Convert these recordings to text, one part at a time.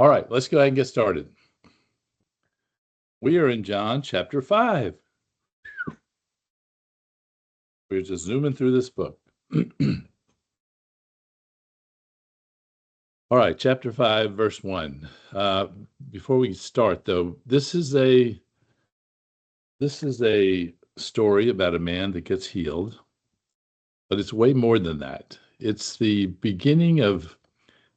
All right, let's go ahead and get started. We are in John chapter 5. We're just zooming through this book. All right, chapter 5, verse 1. Before we start, though, this is a story about a man that gets healed, but it's way more than that. It's the beginning of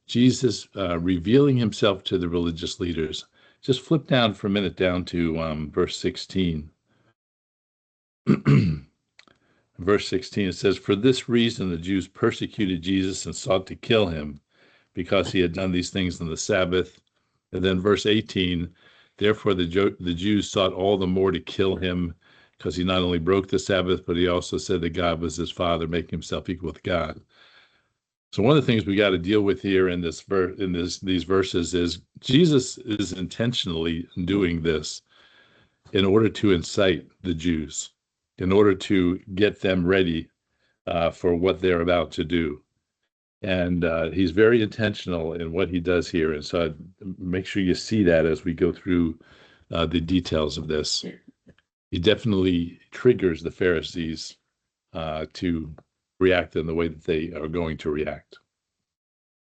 Jesus revealing himself to the religious leaders. Just flip down for a minute down to verse 16. Verse 16, it says, "For this reason the Jews persecuted Jesus and sought to kill him, because he had done these things on the Sabbath." And then verse 18, "Therefore the Jews sought all the more to kill him, because he not only broke the Sabbath, but he also said that God was his Father, making himself equal with God." So one of the things we got to deal with here in these verses is Jesus is intentionally doing this in order to incite the Jews, in order to get them ready for what they're about to do. And he's very intentional in what he does here. And so I'd make sure you see that as we go through the details of this. He definitely triggers the Pharisees to react in the way that they are going to react.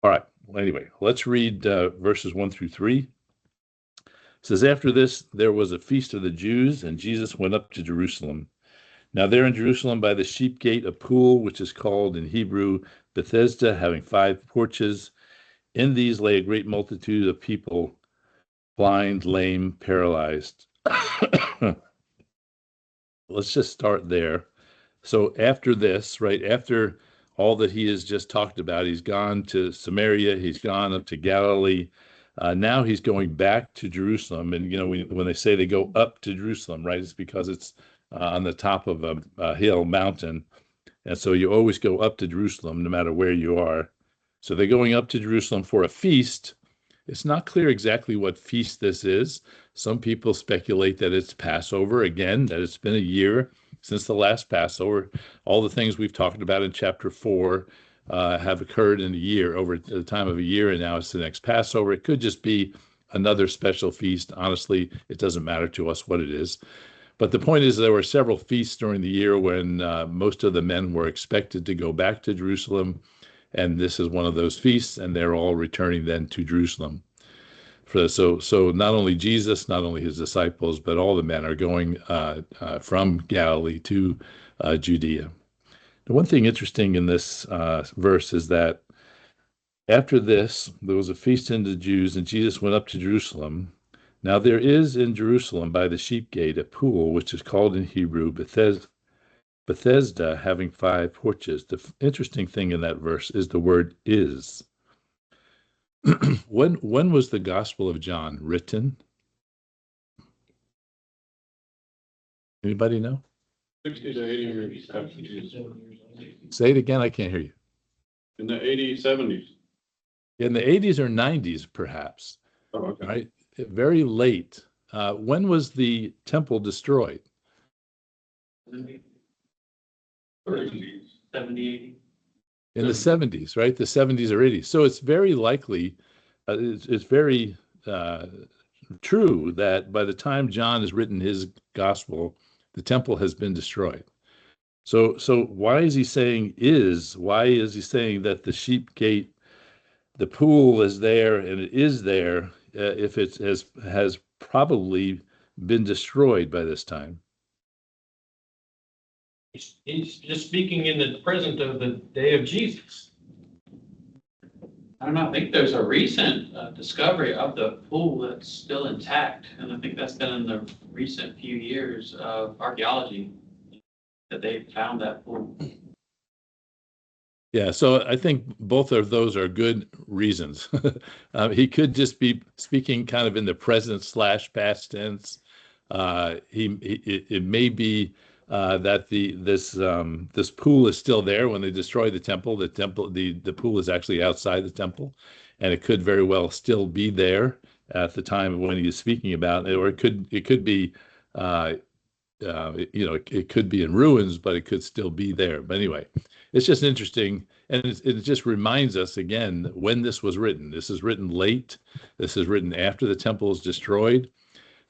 All right. Well, anyway, let's read verses 1 through 3. It says, "After this, there was a feast of the Jews, and Jesus went up to Jerusalem. Now there in Jerusalem by the sheep gate, a pool, which is called in Hebrew Bethesda, having 5 porches. In these lay a great multitude of people, blind, lame, paralyzed." Let's just start there. So after this, right after all that he has just talked about, he's gone to Samaria, he's gone up to Galilee. Now he's going back to Jerusalem. And, you know, when they say they go up to Jerusalem, right, it's because it's on the top of a hill mountain. And so you always go up to Jerusalem, no matter where you are. So they're going up to Jerusalem for a feast. It's not clear exactly what feast this is. Some people speculate that it's Passover, again, that it's been a year since the last Passover. All the things we've talked about in chapter 4 have occurred in a year, over the time of a year, and now it's the next Passover. It could just be another special feast. Honestly, it doesn't matter to us what it is. But the point is there were several feasts during the year when most of the men were expected to go back to Jerusalem, and this is one of those feasts, and they're all returning then to Jerusalem. So not only Jesus, not only his disciples, but all the men are going from Galilee to Judea. The one thing interesting in this verse is that after this, there was a feast in the Jews, and Jesus went up to Jerusalem. Now there is in Jerusalem by the sheep gate a pool, which is called in Hebrew Bethesda, having 5 porches. The interesting thing in that verse is the word "is." When was the Gospel of John written? Anybody know? 60 to 80 years after Jesus. Say it again. I can't hear you. In the 80s, 70s. In the 80s or 90s, perhaps. Oh, okay. Right? Very late. When was the temple destroyed? 30s. 70, 80. In the 70s, right? The 70s or 80s. So it's very likely, it's very true that by the time John has written his gospel, the temple has been destroyed. So why is he saying is? Why is he saying that the sheep gate, the pool is there and it is there if it has probably been destroyed by this time? He's just speaking in the present of the day of Jesus. I don't know. I think there's a recent discovery of the pool that's still intact, and I think that's been in the recent few years of archaeology that they found that pool. Yeah, so I think both of those are good reasons. He could just be speaking kind of in the present / past tense. It may be that this pool is still there when they destroy the temple. The pool is actually outside the temple, and it could very well still be there at the time when he is speaking about it, or it could be it could be in ruins, but it could still be there. But anyway, it's just interesting. And it just reminds us again when this was written. This is written late. This is written after the temple is destroyed.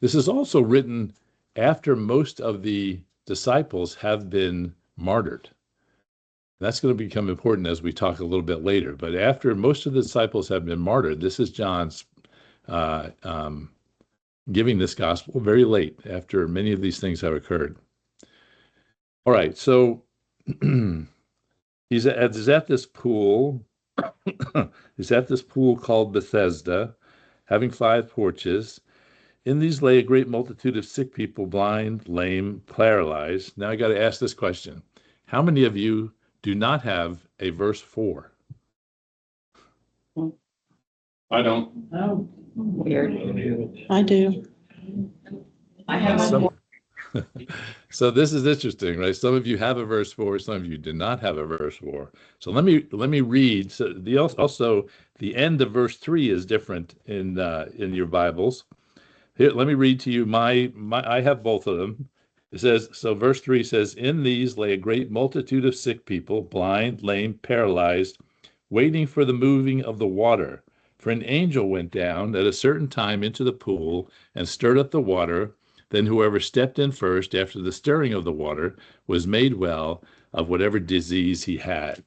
This is also written after most of the disciples have been martyred. That's going to become important as we talk a little bit later. But after most of the disciples have been martyred, this is John's giving this gospel very late after many of these things have occurred. All right, so he's at this pool. He's at this pool called Bethesda, having 5 porches. In these lay a great multitude of sick people, blind, lame, paralyzed. Now I got to ask this question. How many of you do not have a verse 4? I don't. Oh, weird. I do. I have Some, so this is interesting, right? Some of you have a verse 4, some of you do not have a verse 4. So let me read. So also the end of verse 3 is different in your Bibles. Here, let me read to you I have both of them. It says, so verse 3 says, in these lay a great multitude of sick people, blind, lame, paralyzed, waiting for the moving of the water. For an angel went down at a certain time into the pool and stirred up the water. Then whoever stepped in first after the stirring of the water was made well of whatever disease he had.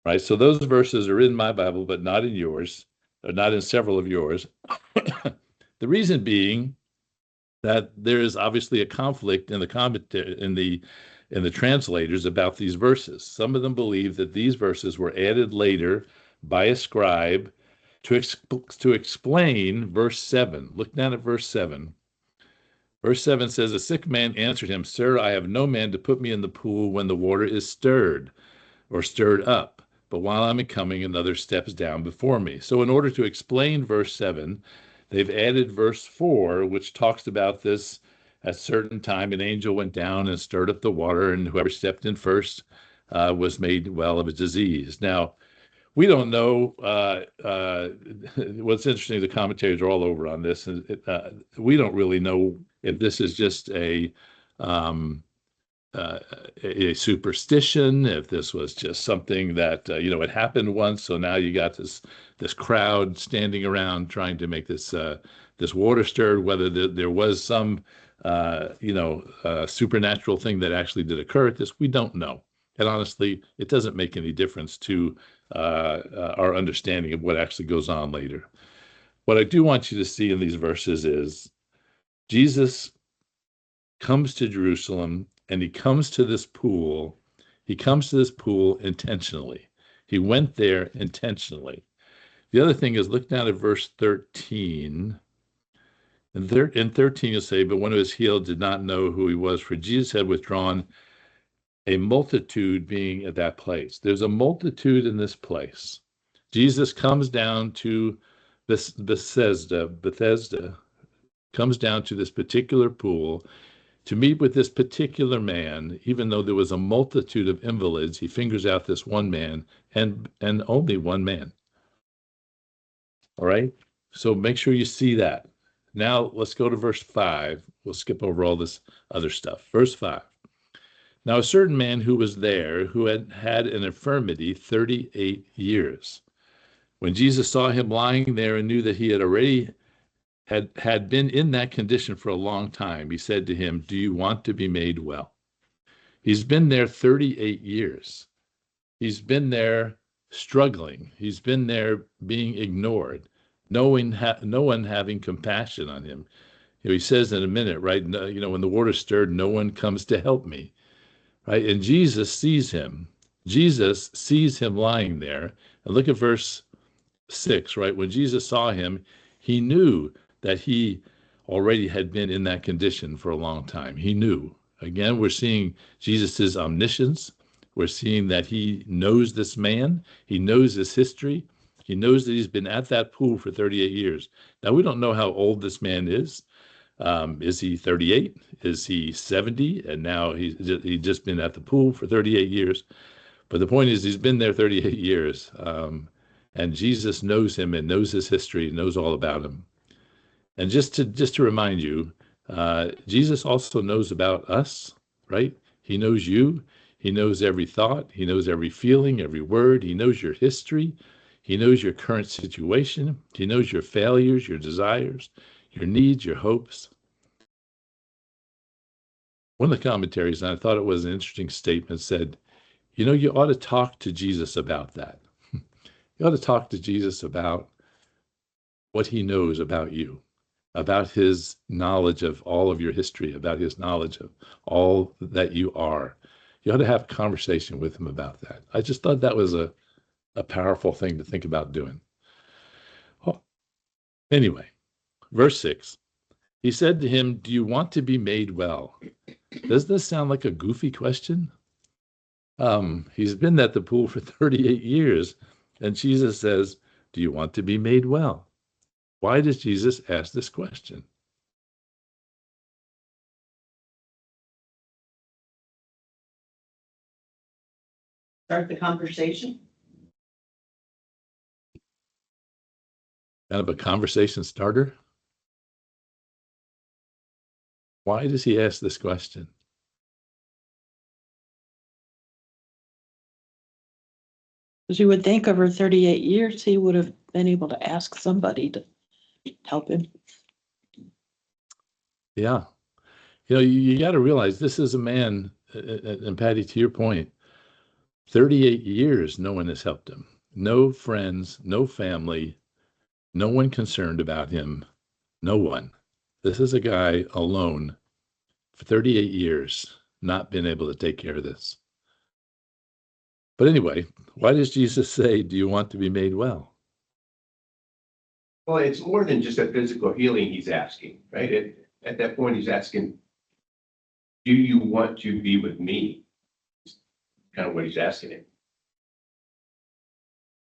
Right? So those verses are in my Bible, but not in yours, or not in several of yours. The reason being that there is obviously a conflict in the translators about these verses. Some of them believe that these verses were added later by a scribe to explain verse 7. Look down at verse 7. Verse 7 says, a sick man answered him, Sir, I have no man to put me in the pool when the water is stirred or stirred up. But while I'm coming, another steps down before me. So in order to explain verse 7, they've added verse 4, which talks about this. At a certain time, an angel went down and stirred up the water, and whoever stepped in first was made well of a disease. Now, we don't know. What's interesting, the commentators are all over on this. We don't really know if this is just a superstition, if this was just something that it happened once, so now you got this crowd standing around trying to make this water stirred. Whether there was some supernatural thing that actually did occur at this, we don't know. And honestly, it doesn't make any difference to our understanding of what actually goes on later. What I do want you to see in these verses is Jesus comes to Jerusalem and he comes to this pool. He comes to this pool intentionally. He went there intentionally. The other thing is, look down at verse 13. In 13, you'll say, but when he was healed, did not know who he was, for Jesus had withdrawn, a multitude being at that place. There's a multitude in this place. Jesus comes down to this Bethesda, comes down to this particular pool to meet with this particular man. Even though there was a multitude of invalids, he fingers out this one man and only one man. All right? So make sure you see that. Now let's go to verse 5. We'll skip over all this other stuff. Verse 5. Now a certain man who was there, who had had an infirmity 38 years. When Jesus saw him lying there and knew that he had already had been in that condition for a long time, he said to him, do you want to be made well? He's been there 38 years. He's been there struggling. He's been there being ignored. No one having compassion on him. He says in a minute, right? When the water's stirred, no one comes to help me. Right? And Jesus sees him. Jesus sees him lying there. And look at verse 6, right? When Jesus saw him, he knew that he already had been in that condition for a long time. He knew. Again, we're seeing Jesus's omniscience. We're seeing that he knows this man. He knows his history. He knows that he's been at that pool for 38 years. Now, we don't know how old this man is. Is he 38? Is he 70? And now he's just been at the pool for 38 years. But the point is, he's been there 38 years. And Jesus knows him and knows his history, knows all about him. And just to remind you, Jesus also knows about us, right? He knows you. He knows every thought. He knows every feeling, every word. He knows your history. He knows your current situation. He knows your failures, your desires, your needs, your hopes. One of the commentaries, and I thought it was an interesting statement, said, you ought to talk to Jesus about that. You ought to talk to Jesus about what he knows about you, about his knowledge of all of your history, about his knowledge of all that you are. You ought to have a conversation with him about that. I just thought that was a powerful thing to think about doing. Oh, anyway, verse 6, he said to him, do you want to be made well? Does this sound like a goofy question? He's been at the pool for 38 years, and Jesus says, do you want to be made well? Why does Jesus ask this question? Start the conversation. Kind of a conversation starter? Why does he ask this question? Because you would think over 38 years, he would have been able to ask somebody to help him. Yeah. You got to realize this is a man, and Patty, to your point, 38 years, no one has helped him. No friends, no family, no one concerned about him. No one. This is a guy alone for 38 years, not been able to take care of this. But anyway, why does Jesus say, do you want to be made well? Well, it's more than just a physical healing he's asking, right? At that point, he's asking, do you want to be with me? It's kind of what he's asking him.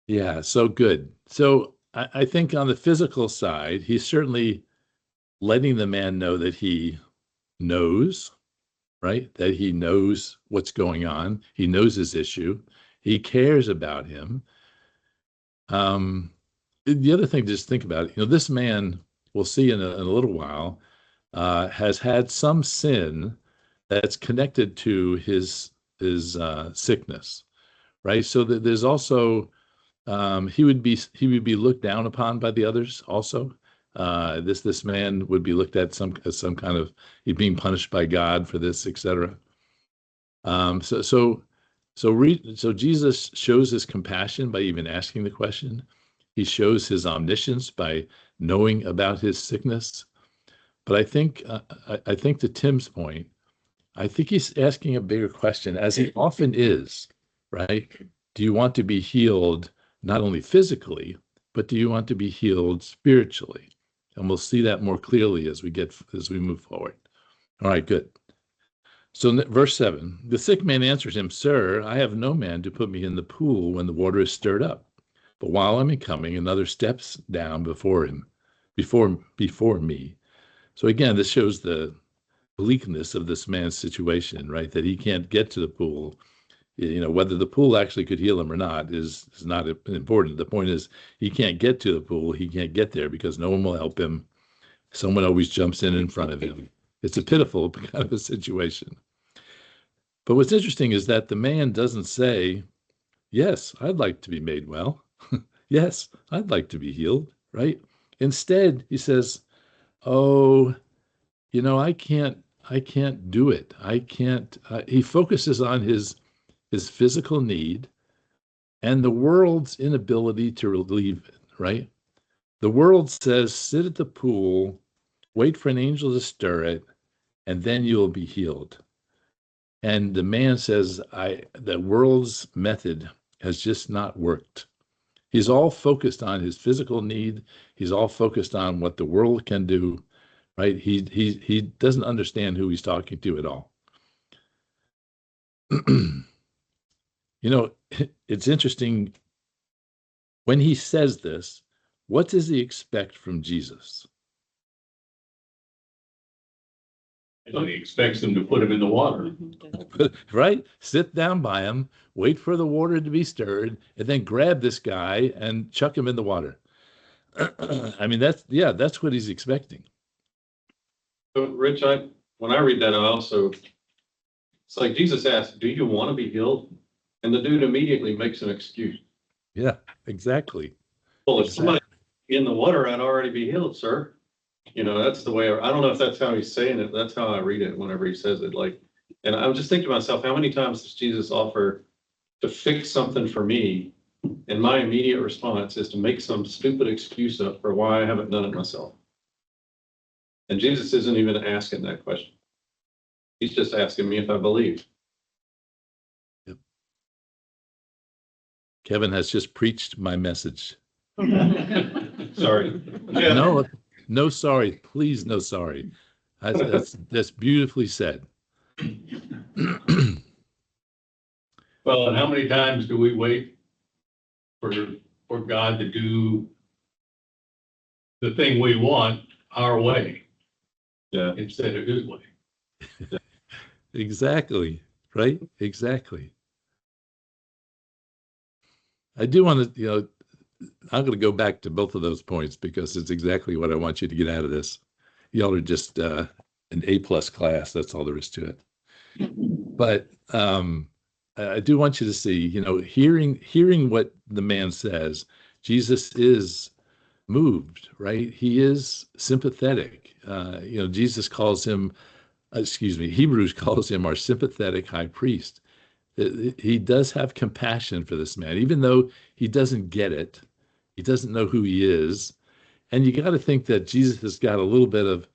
Yeah, so good. So I think on the physical side, he's certainly letting the man know that he knows, right? That he knows what's going on. He knows his issue. He cares about him. The other thing to just think about, this man, we'll see in a little while, has had some sin that's connected to his sickness, right? So that there's also he would be looked down upon by the others also. This man would be looked at as some kind of he's being punished by God for this, etc. So Jesus shows his compassion by even asking the question. He shows his omniscience by knowing about his sickness. But I think to Tim's point, I think he's asking a bigger question, as he often is, right? Do you want to be healed not only physically, but do you want to be healed spiritually? And we'll see that more clearly as we move forward. All right, good. So verse 7, the sick man answers him, Sir, I have no man to put me in the pool when the water is stirred up. But while I'm coming, another steps down before me. So again, this shows the bleakness of this man's situation, right? That he can't get to the pool. Whether the pool actually could heal him or not is not important. The point is he can't get to the pool. He can't get there because no one will help him. Someone always jumps in front of him. It's a pitiful kind of a situation. But what's interesting is that the man doesn't say, yes, I'd like to be made well. Yes, I'd like to be healed, right? Instead, he says, oh, I can't do it. I can't. He focuses on his physical need and the world's inability to relieve it, right? The world says, sit at the pool, wait for an angel to stir it, and then you'll be healed. And the man says, the world's method has just not worked. He's all focused on his physical need. He's all focused on what the world can do, right? He doesn't understand who he's talking to at all. It's interesting. When he says this, what does he expect from Jesus? He expects them to put him in the water. Right? Sit down by him, wait for the water to be stirred, and then grab this guy and chuck him in the water. I mean, that's what he's expecting. So, Rich, when I read that, it's like Jesus asked, do you want to be healed? And the dude immediately makes an excuse. Yeah, exactly. Well, if somebody in the water, I'd already be healed, sir. That's the way, I don't know if that's how he's saying it. That's how I read it whenever he says it. And I'm just thinking to myself, how many times does Jesus offer to fix something for me? And my immediate response is to make some stupid excuse up for why I haven't done it myself. And Jesus isn't even asking that question. He's just asking me if I believe. Yep. Kevin has just preached my message. Sorry. No, no, sorry. Please, no, sorry. That's beautifully said. Well, and how many times do we wait for God to do the thing we want our way Yeah. instead of his way? Exactly. Right? Exactly. I do want to, I'm going to go back to both of those points because it's exactly what I want you to get out of this. Y'all are just an A+ class. That's all there is to it. But I do want you to see, hearing what the man says, Jesus is moved, right? He is sympathetic. Jesus calls him, Hebrews calls him our sympathetic high priest. He does have compassion for this man, even though he doesn't get it. He doesn't know who he is. And you got to think that Jesus has got a little bit of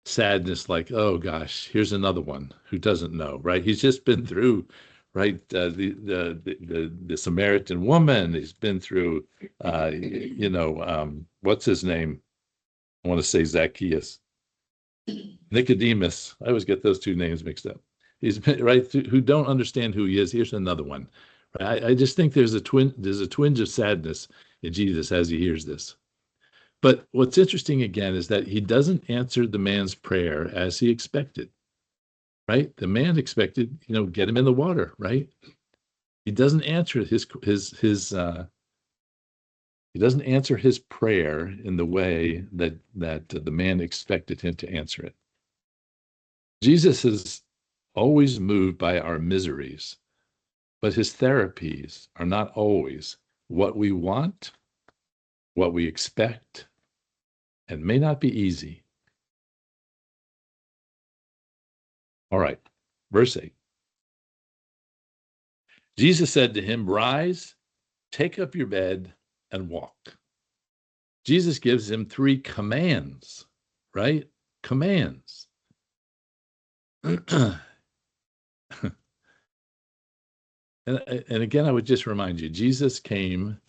sadness, like, oh gosh, here's another one who doesn't know, right? He's just been through, right, the Samaritan woman. He's been through, what's his name? I want to say Zacchaeus, Nicodemus. I always get those two names mixed up. He's been right who don't understand who he is. Here's another one. I just think there's a twinge of sadness in Jesus as he hears this. But what's interesting again is that he doesn't answer the man's prayer as he expected, right? The man expected, get him in the water, right? He doesn't answer his he doesn't answer his prayer in the way that the man expected him to answer it. Jesus is always moved by our miseries, but his therapies are not always what we want, what we expect, and may not be easy. All right, verse 8. Jesus said to him, rise, take up your bed, and walk. Jesus gives him 3 commands, right? Commands. and again, I would just remind you, Jesus came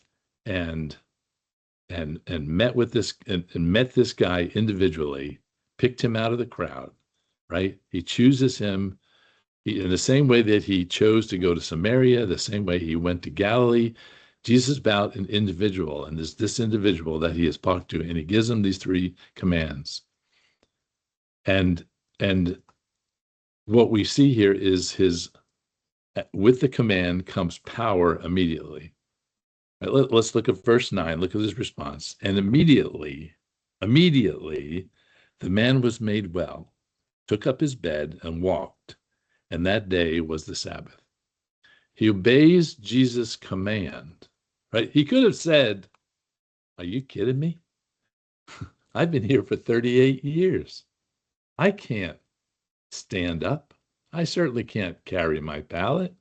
and met with this and met this guy individually, picked him out of the crowd, right? He chooses him in the same way that he chose to go to Samaria, the same way he went to Galilee. Jesus is about an individual, and there's this individual that he has talked to, and he gives him these 3 commands. And what we see here is with the command comes power immediately. Let's look at verse 9. Look at his response. And immediately, the man was made well, took up his bed and walked. And that day was the Sabbath. He obeys Jesus' command, right? He could have said, are you kidding me? I've been here for 38 years. I can't stand up. I certainly can't carry my pallet.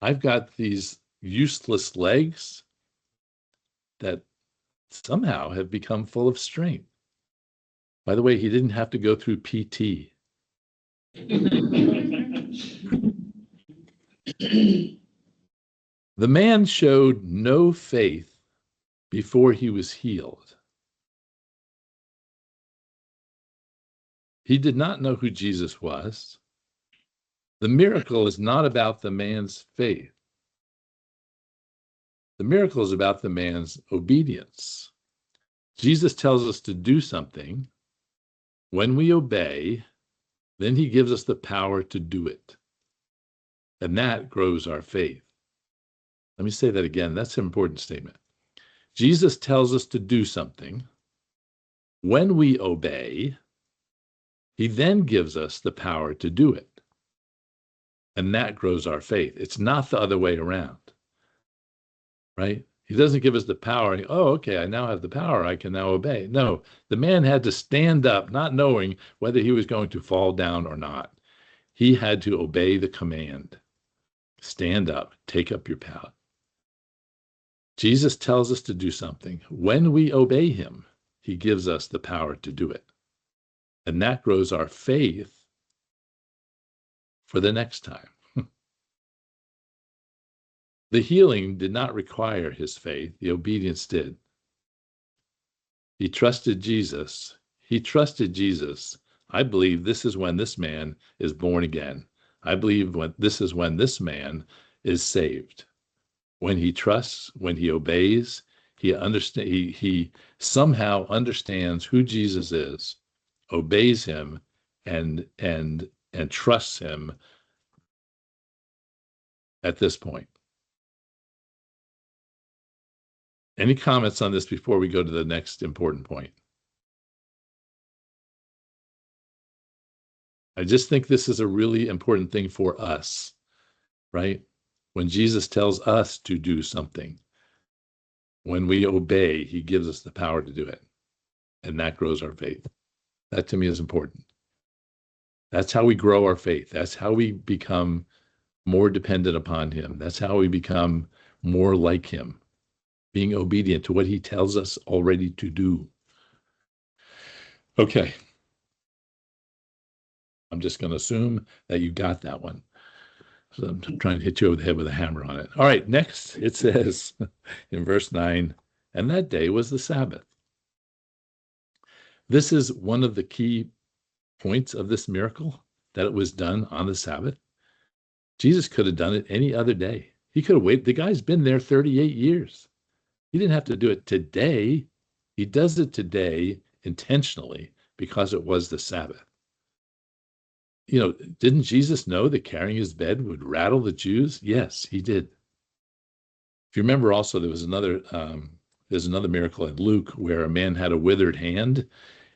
I've got these useless legs that somehow have become full of strength. By the way, he didn't have to go through PT. The man showed no faith before he was healed. He did not know who Jesus was. The miracle is not about the man's faith. The miracle is about the man's obedience. Jesus tells us to do something. When we obey, then he gives us the power to do it. And that grows our faith. Let me say that again. That's an important statement. Jesus tells us to do something. When we obey, he then gives us the power to do it. And that grows our faith. It's not the other way around, right? He doesn't give us the power. Oh, okay, I now have the power. I can now obey. No, the man had to stand up, not knowing whether he was going to fall down or not. He had to obey the command. Stand up, take up your pallet. Jesus tells us to do something. When we obey him, he gives us the power to do it. And that grows our faith for the next time. The healing did not require his faith. The obedience did. He trusted Jesus. He trusted Jesus. I believe this is when this man is born again. I believe this is when this man is saved. When he trusts, when he obeys, he somehow understands who Jesus is, obeys him, and trusts him at this point. Any comments on this before we go to the next important point? I just think this is a really important thing for us, right? When Jesus tells us to do something, when we obey, he gives us the power to do it. And that grows our faith. That to me is important. That's how we grow our faith. That's how we become more dependent upon him. That's how we become more like him, being obedient to what he tells us already to do. Okay. I'm just going to assume that you got that one. So I'm trying to hit you over the head with a hammer on it. All right, next it says in verse 9, and that day was the Sabbath. This is one of the key points of this miracle, that it was done on the Sabbath. Jesus could have done it any other day. He could have waited. The guy's been there 38 years. He didn't have to do it today. He does it today intentionally because it was the Sabbath. You know, didn't Jesus know that carrying his bed would rattle the Jews? Yes, he did. If you remember also, there's another miracle in Luke where a man had a withered hand,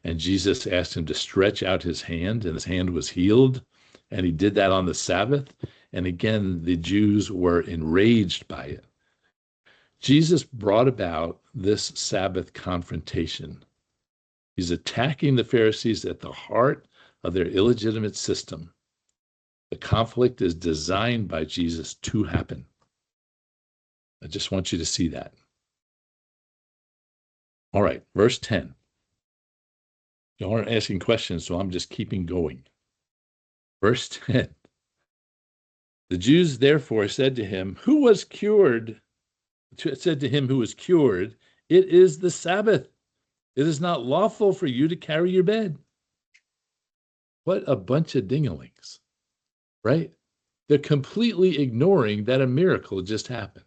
and Jesus asked him to stretch out his hand, and his hand was healed. And he did that on the Sabbath. And again, the Jews were enraged by it. Jesus brought about this Sabbath confrontation. He's attacking the Pharisees at the heart of their illegitimate system. The conflict is designed by Jesus to happen. I just want you to see that. All right, verse 10. You aren't asking questions, so I'm just keeping going. Verse 10. The Jews therefore said to him, who was cured? Said to him who was cured, it is the Sabbath. It is not lawful for you to carry your bed. What a bunch of dinglings, right? They're completely ignoring that a miracle just happened.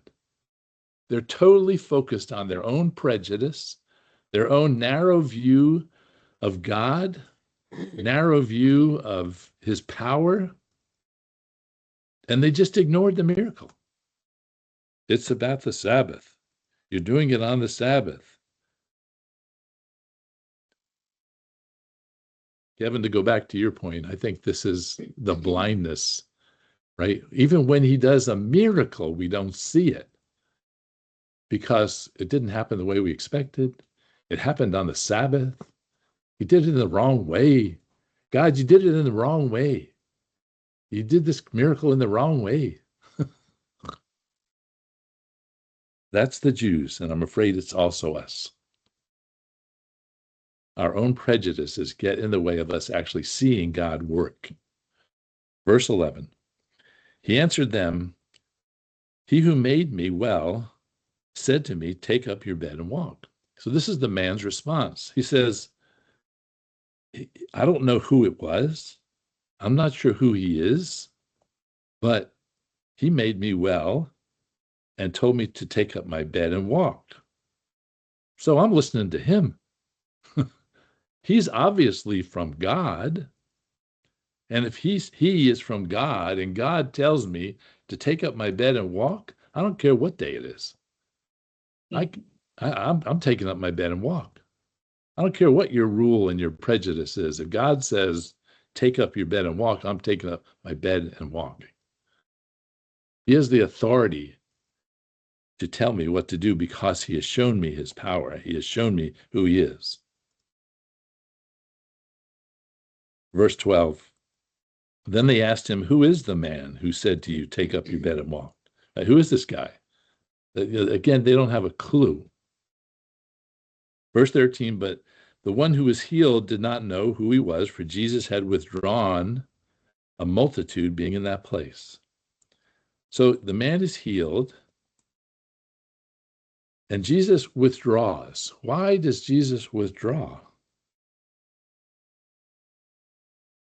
They're totally focused on their own prejudice, their own narrow view of God, narrow view of his power, and they just ignored the miracle. It's about the Sabbath. You're doing it on the Sabbath. Kevin, to go back to your point, I think this is the blindness, right? Even when he does a miracle, we don't see it because it didn't happen the way we expected. It happened on the Sabbath. He did it in the wrong way. God, you did it in the wrong way. You did this miracle in the wrong way. That's the Jews, and I'm afraid it's also us. Our own prejudices get in the way of us actually seeing God work. Verse 11, he answered them, he who made me well said to me, take up your bed and walk. So this is the man's response. He says, I don't know who it was. I'm not sure who he is, but he made me well and told me to take up my bed and walk. So I'm listening to him. He's obviously from God. And if he is from God and God tells me to take up my bed and walk, I don't care what day it is. I'm taking up my bed and walk. I don't care what your rule and your prejudice is. If God says, take up your bed and walk, I'm taking up my bed and walking. He has the authority to tell me what to do because he has shown me his power. He has shown me who he is. Verse 12. Then they asked him, who is the man who said to you, take up your bed and walk? Who is this guy? Again, they don't have a clue. Verse 13, but the one who was healed did not know who he was, for Jesus had withdrawn, a multitude being in that place. So the man is healed, and Jesus withdraws. Why does Jesus withdraw?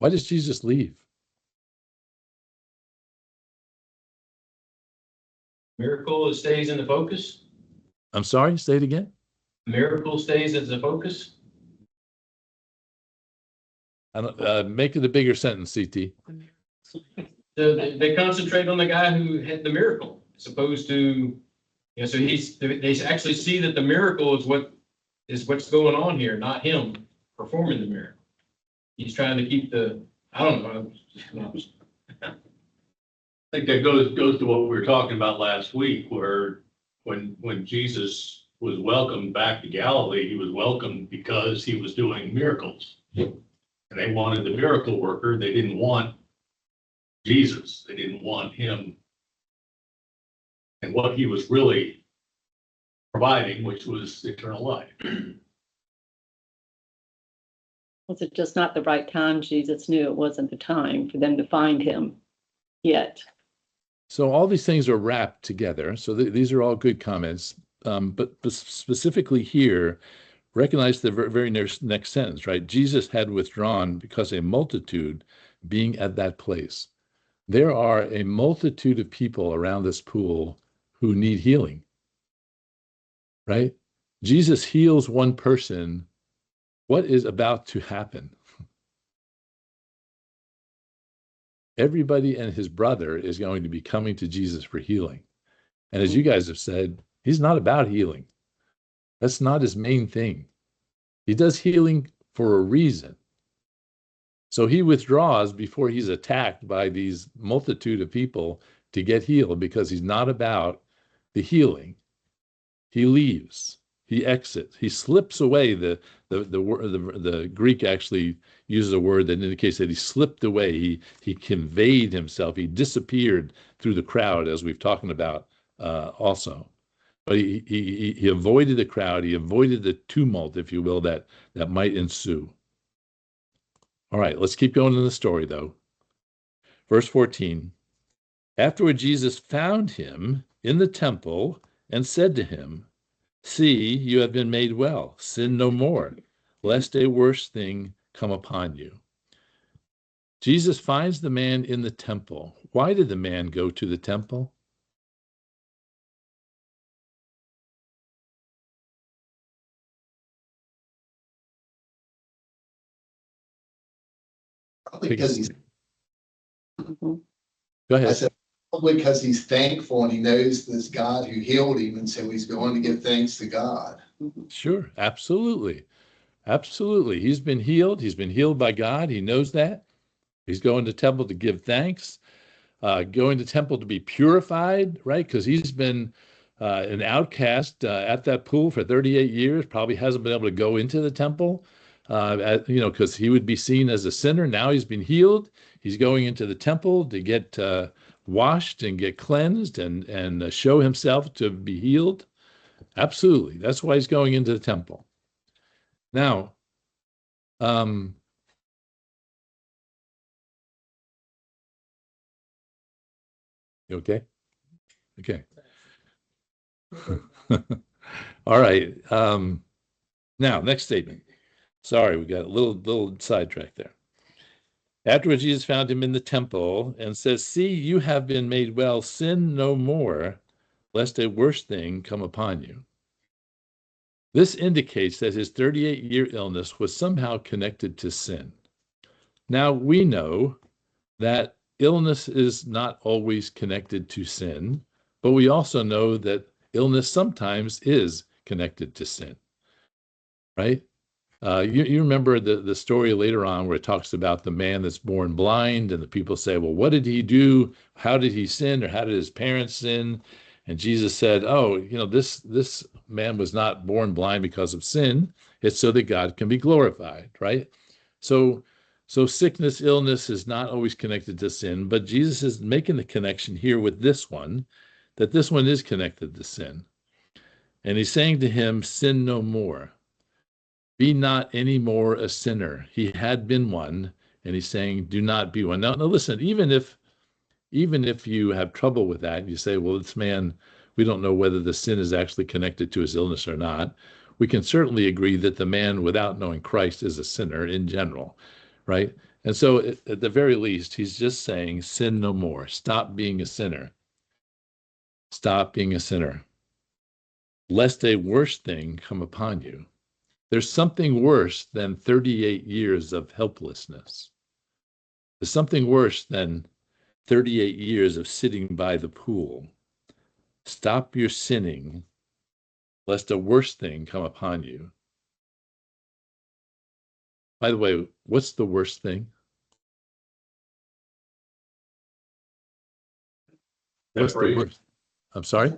Why does Jesus leave? Miracle stays in the focus. I'm sorry, say it again. Miracle stays as the focus. Make it a bigger sentence, CT. So they concentrate on the guy who had the miracle, as opposed to, so they actually see that the miracle is what's going on here, not him performing the miracle. He's trying to keep I don't know. I think that goes to what we were talking about last week, where when Jesus was welcomed back to Galilee, he was welcomed because he was doing miracles. And they wanted the miracle worker. They didn't want Jesus. They didn't want him and what he was really providing, which was eternal life. Was it just not the right time? Jesus knew it wasn't the time for them to find him yet. So all these things are wrapped together. So these are all good comments. But specifically here, recognize the very next sentence, right? Jesus had withdrawn because a multitude being at that place. There are a multitude of people around this pool who need healing, right? Jesus heals one person. What is about to happen? Everybody and his brother is going to be coming to Jesus for healing. And as you guys have said, he's not about healing. That's not his main thing. He does healing for a reason. So he withdraws before he's attacked by these multitude of people to get healed, because he's not about the healing. He leaves. He exits. He slips away. The Greek actually uses a word that indicates that he slipped away. He conveyed himself. He disappeared through the crowd, as we've talked about also. But he avoided the crowd. He avoided the tumult, if you will, that might ensue. All right, let's keep going in the story, though. Verse 14. Afterward, Jesus found him in the temple and said to him, see, you have been made well. Sin no more, lest a worse thing come upon you. Jesus finds the man in the temple. Why did the man go to the temple? Probably because he's, Mhm. Go I ahead. said, probably because he's thankful and he knows this God who healed him, and so he's going to give thanks to God. Sure, absolutely. Absolutely. He's been healed. He's been healed by God. He knows that. He's going to temple to give thanks, going to temple to be purified, right? Because he's been an outcast at that pool for 38 years, probably hasn't been able to go into the temple, because he would be seen as a sinner. Now he's been healed. He's going into the temple to get washed and get cleansed and show himself to be healed. Absolutely. That's why he's going into the temple. Now, you okay? Okay. All right. Now, next statement. Sorry, we got a little sidetracked there. Afterwards, Jesus found him in the temple and says, see, you have been made well. Sin no more, lest a worse thing come upon you. This indicates that his 38-year illness was somehow connected to sin. Now, we know that illness is not always connected to sin, but we also know that illness sometimes is connected to sin, right? You remember the story later on where it talks about the man that's born blind, and the people say, well, what did he do? How did he sin, or how did his parents sin? And Jesus said, oh, this man was not born blind because of sin. It's so that God can be glorified, right? So sickness, illness is not always connected to sin, but Jesus is making the connection here with this one, that this one is connected to sin. And he's saying to him, sin no more. Be not any more a sinner. He had been one, and he's saying, do not be one. Now listen, even if you have trouble with that, you say, well, this man, we don't know whether the sin is actually connected to his illness or not. We can certainly agree that the man without knowing Christ is a sinner in general, right? And so at the very least, he's just saying, sin no more. Stop being a sinner. Stop being a sinner, lest a worse thing come upon you. There's something worse than 38 years of helplessness. There's something worse than 38 years of sitting by the pool. Stop your sinning, lest a worse thing come upon you. By the way, what's the worst thing? What's the worst? I'm sorry?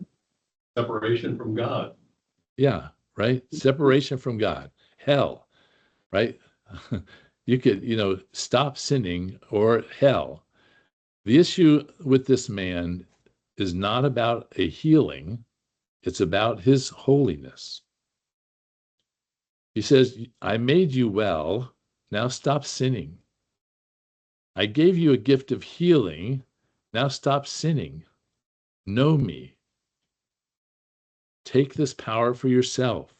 Separation from God. Yeah, right? Separation from God. Hell, right? You could, stop sinning or hell. The issue with this man is not about a healing. It's about his holiness. He says, I made you well. Now stop sinning. I gave you a gift of healing. Now stop sinning. Know me. Take this power for yourself.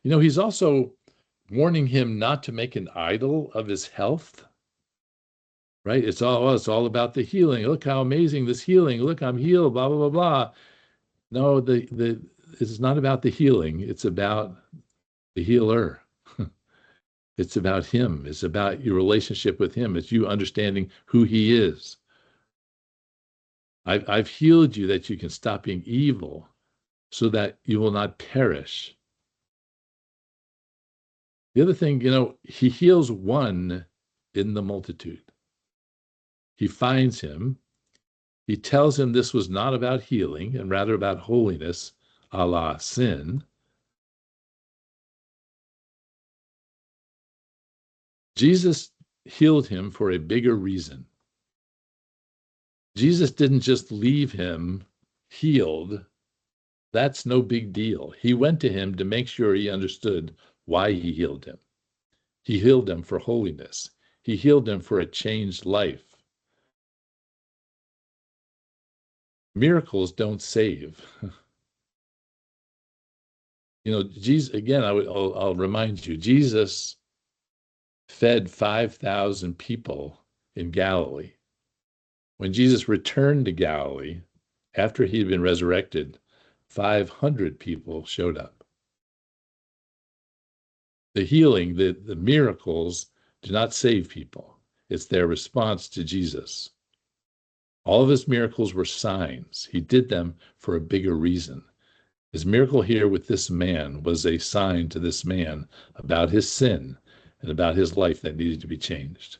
He's also warning him not to make an idol of his health, right? It's all about the healing. Look how amazing this healing. Look, I'm healed, blah, blah, blah, blah. No, it's not about the healing. It's about the healer. It's about him. It's about your relationship with him. It's you understanding who he is. I've healed you that you can stop being evil so that you will not perish. The other thing, he heals one in the multitude. He finds him. He tells him this was not about healing and rather about holiness, a la sin. Jesus healed him for a bigger reason. Jesus didn't just leave him healed. That's no big deal. He went to him to make sure he understood why he healed him. He healed him for holiness. He healed him for a changed life. Miracles don't save. Jesus, again, I'll remind you, Jesus fed 5,000 people in Galilee. When Jesus returned to Galilee, after he'd been resurrected, 500 people showed up. The healing, the miracles do not save people. It's their response to Jesus. All of his miracles were signs. He did them for a bigger reason. His miracle here with this man was a sign to this man about his sin and about his life that needed to be changed.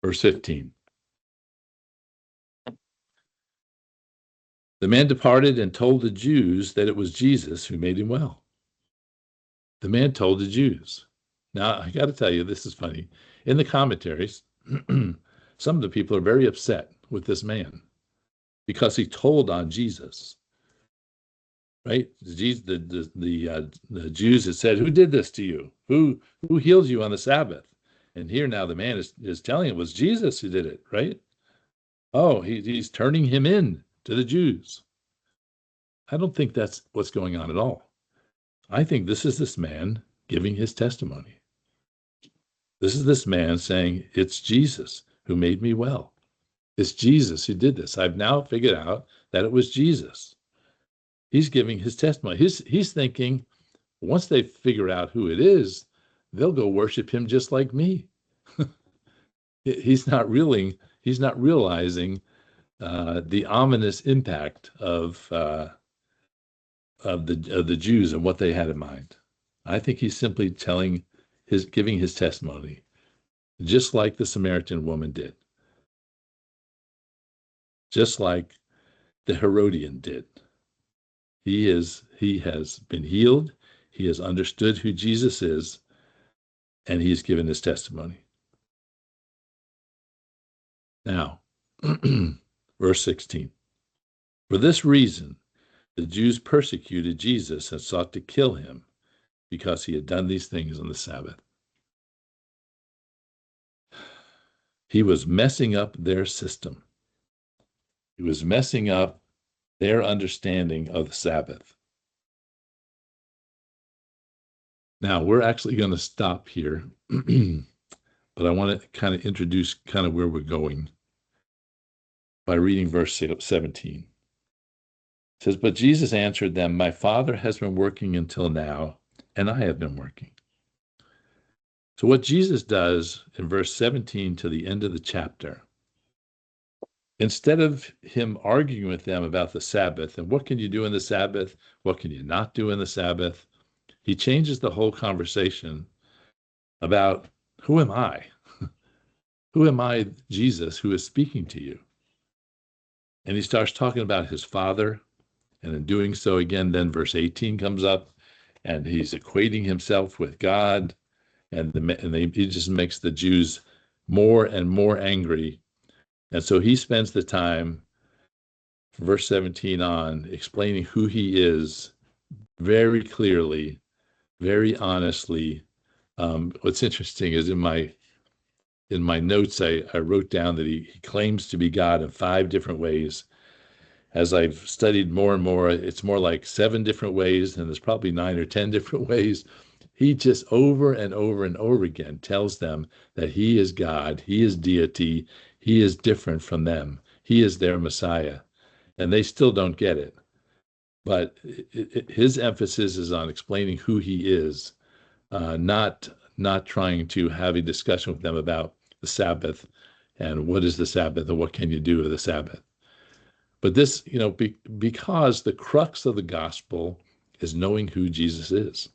Verse 15. The man departed and told the Jews that it was Jesus who made him well. The man told the Jews. Now, I got to tell you, this is funny. In the commentaries, some of the people are very upset with this man because he told on Jesus. Right? The Jews had said, who did this to you? Who healed you on the Sabbath? And here now the man is telling it was Jesus who did it, right? Oh, he's turning him in to the Jews. I don't think that's what's going on at all. I think this is this man giving his testimony. This is this man saying, it's Jesus who made me well. It's Jesus who did this. I've now figured out that it was Jesus. He's giving his testimony. He's thinking, once they figure out who it is, they'll go worship him just like me. He's not realizing the ominous impact of the Jews and what they had in mind. I think he's simply giving his testimony, just like the Samaritan woman did, just like the Herodian did. He has been healed. He has understood who Jesus is, and he's given his testimony. Now, verse 16. For this reason, the Jews persecuted Jesus and sought to kill him because he had done these things on the Sabbath. He was messing up their system. He was messing up their understanding of the Sabbath. Now, we're actually going to stop here, but I want to kind of introduce kind of where we're going by reading verse 17. It says, but Jesus answered them, my Father has been working until now, and I have been working. So what Jesus does in verse 17 to the end of the chapter, instead of him arguing with them about the Sabbath and what can you do in the Sabbath, what can you not do in the Sabbath, he changes the whole conversation about who am I? Who am I, Jesus, who is speaking to you? And he starts talking about his Father. And in doing so, again, then verse 18 comes up, and he's equating himself with God, and he just makes the Jews more and more angry. And so he spends the time, from verse 17 on, explaining who he is very clearly, very honestly. What's interesting is in my notes, I wrote down that he claims to be God in 5 different ways. As I've studied more and more, it's more like 7 different ways, and there's probably 9 or 10 different ways. He just over and over and over again tells them that he is God, he is deity, he is different from them, he is their Messiah, and they still don't get it. But his emphasis is on explaining who he is, not trying to have a discussion with them about the Sabbath and what is the Sabbath and what can you do with the Sabbath. But this, because the crux of the gospel is knowing who Jesus is.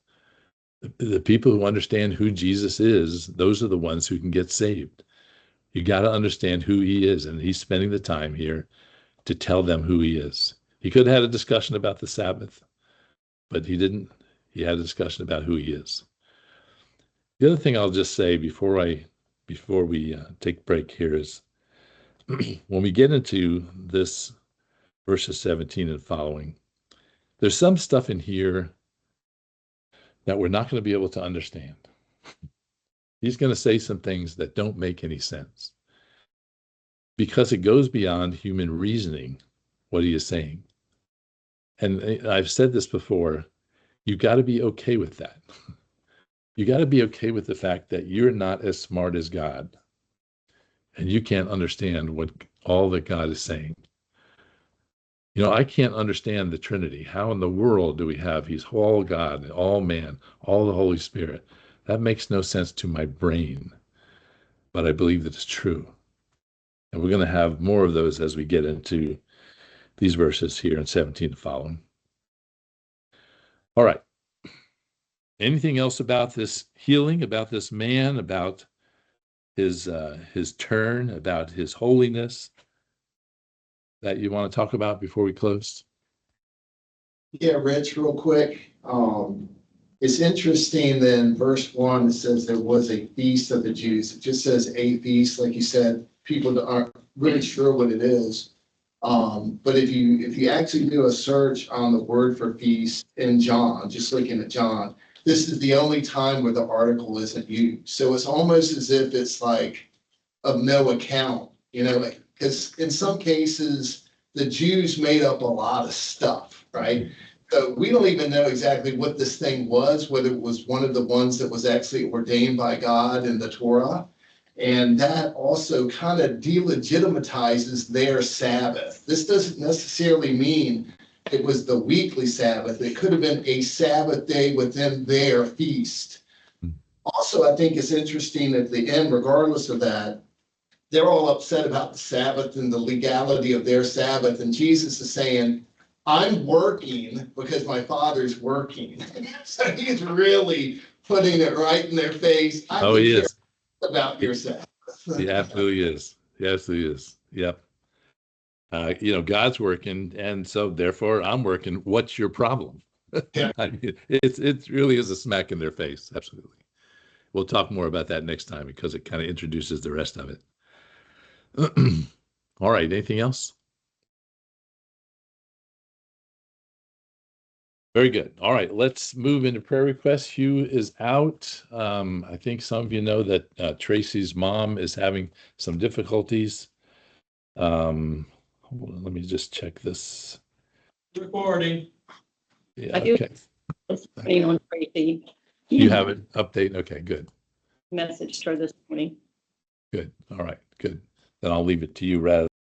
The people who understand who Jesus is, those are the ones who can get saved. You got to understand who he is, and he's spending the time here to tell them who he is. He could have had a discussion about the Sabbath, but he didn't. He had a discussion about who he is. The other thing I'll just say before we take a break here is when we get into this verses 17 and following, there's some stuff in here that we're not going to be able to understand. He's going to say some things that don't make any sense because it goes beyond human reasoning, what he is saying. And I've said this before, you got to be okay with that. You got to be okay with the fact that you're not as smart as God, and you can't understand all that God is saying. I can't understand the Trinity. How in the world do we have he's all God, all man, all the Holy Spirit? That makes no sense to my brain, but I believe that it's true. And we're going to have more of those as we get into these verses here in 17 and following. All right. Anything else about this healing, about this man, about his turn, about his holiness that you want to talk about before we close? Yeah, Rich, real quick. It's interesting that in verse 1, it says there was a feast of the Jews. It just says a feast, like you said, people aren't really sure what it is. But if you actually do a search on the word for feast in John, just looking at John, this is the only time where the article isn't used. So it's almost as if it's like of no account, because in some cases, the Jews made up a lot of stuff, right? So we don't even know exactly what this thing was, whether it was one of the ones that was actually ordained by God in the Torah. And that also kind of delegitimizes their Sabbath. This doesn't necessarily mean it was the weekly Sabbath. It could have been a Sabbath day within their feast. Also, I think it's interesting at the end, regardless of that, they're all upset about the Sabbath and the legality of their Sabbath. And Jesus is saying, I'm working because my Father's working. So he's really putting it right in their face. I Oh, don't he care is. about your Sabbath. He absolutely is. He absolutely is. Yep. God's working, and so therefore I'm working. What's your problem? Yeah. I mean, it really is a smack in their face. Absolutely. We'll talk more about that next time because it kind of introduces the rest of it. All right. Anything else? Very good. All right. Let's move into prayer requests. Hugh is out. I think some of you know that Tracy's mom is having some difficulties. Hold on, let me just check this. Recording. Yeah. I do. Okay. This morning on Tracy. You have an update? Okay, good. Messaged her this morning. Good. All right, good. Then I'll leave it to you rather